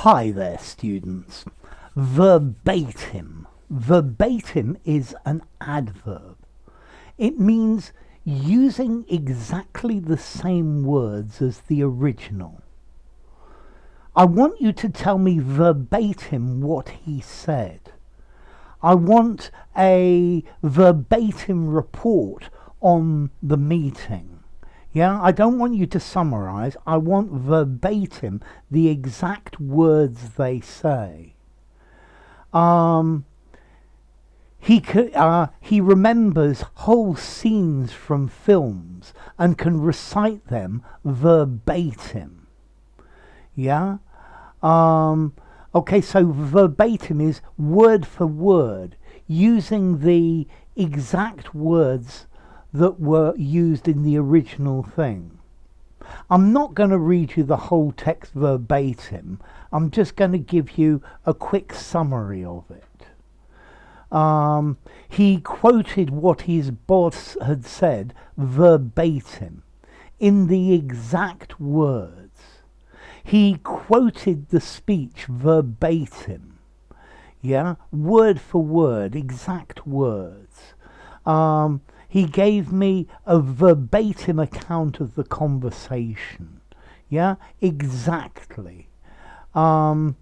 Hi there, students. Verbatim. Verbatim is an adverb. It means using exactly the same words as the original. I want you to tell me verbatim what he said. I want a verbatim report on the meeting. Yeah, I don't want you to summarize. I want verbatim the exact words they say. He remembers whole scenes from films and can recite them verbatim. Yeah. Okay, so verbatim is word for word, using the exact words that were used in the original thing. I'm not going to read you the whole text verbatim. I'm just going to give you a quick summary of it. He quoted what his boss had said verbatim, in the exact words. He quoted the speech verbatim, yeah, word for word, exact words. He gave me a verbatim account of the conversation, yeah, exactly. The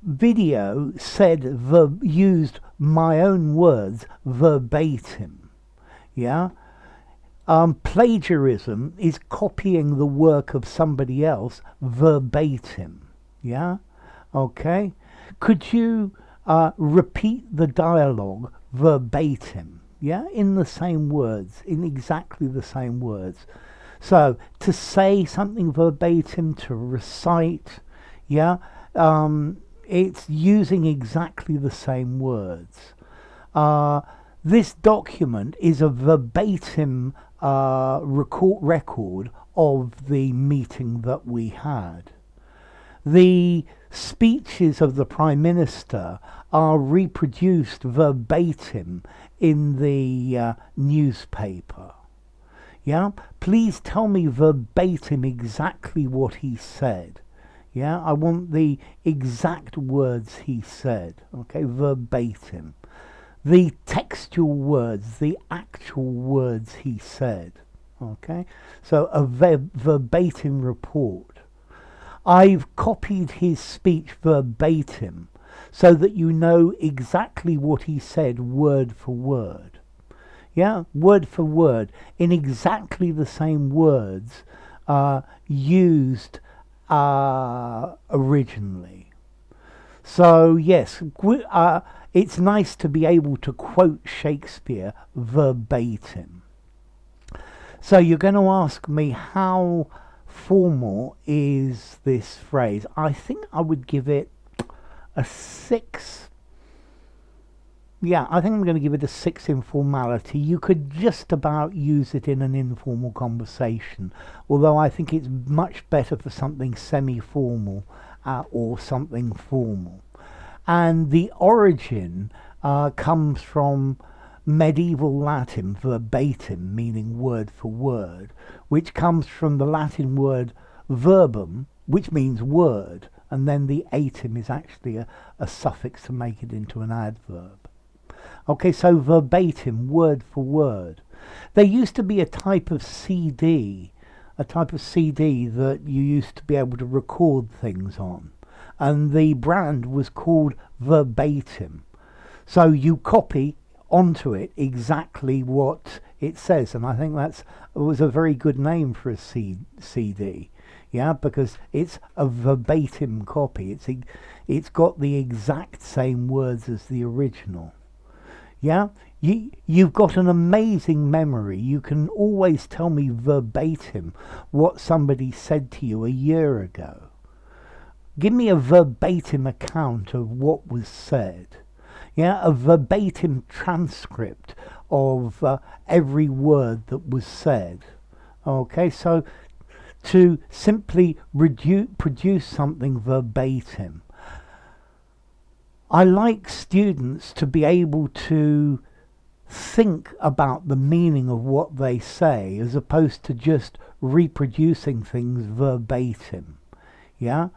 video said used my own words verbatim, yeah. Plagiarism is copying the work of somebody else verbatim, yeah. Okay, could you repeat the dialogue verbatim, yeah, in the same words, in exactly the same words? So to say something verbatim, to recite, yeah, it's using exactly the same words. This document is a verbatim record of the meeting that we had. The speeches of the Prime Minister are reproduced verbatim in the newspaper. Yeah, please tell me verbatim exactly what he said. Yeah, I want the exact words he said. Okay, verbatim. The textual words, the actual words he said. Okay, so a verbatim report. I've copied his speech verbatim so that you know exactly what he said word for word. Yeah, word for word, in exactly the same words used originally. So yes, it's nice to be able to quote Shakespeare verbatim. So you're going to ask me, how formal is this phrase? I think I would give it a 6. Yeah, I think I'm going to give it a 6 in formality. You could just about use it in an informal conversation, although I think it's much better for something semi-formal or something formal. And the origin comes from medieval Latin, verbatim, meaning word for word, which comes from the Latin word verbum, which means word, and then the atim is actually a suffix to make it into an adverb. Okay, so verbatim, word for word. There used to be a type of CD that you used to be able to record things on, and the brand was called Verbatim. So you copy onto it exactly what it says, and I think it was a very good name for a CD, yeah, because it's a verbatim copy. It's got the exact same words as the original. Yeah, you've got an amazing memory. You can always tell me verbatim what somebody said to you a year ago. Give me a verbatim account of what was said. Yeah, a verbatim transcript of every word that was said. Okay, so to simply produce something verbatim. I like students to be able to think about the meaning of what they say as opposed to just reproducing things verbatim. Yeah?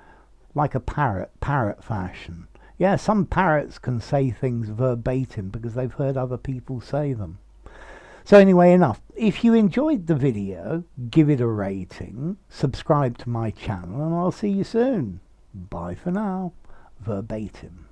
Like a parrot fashion. Yeah, some parrots can say things verbatim because they've heard other people say them. So anyway, enough. If you enjoyed the video, give it a rating, subscribe to my channel, and I'll see you soon. Bye for now. Verbatim.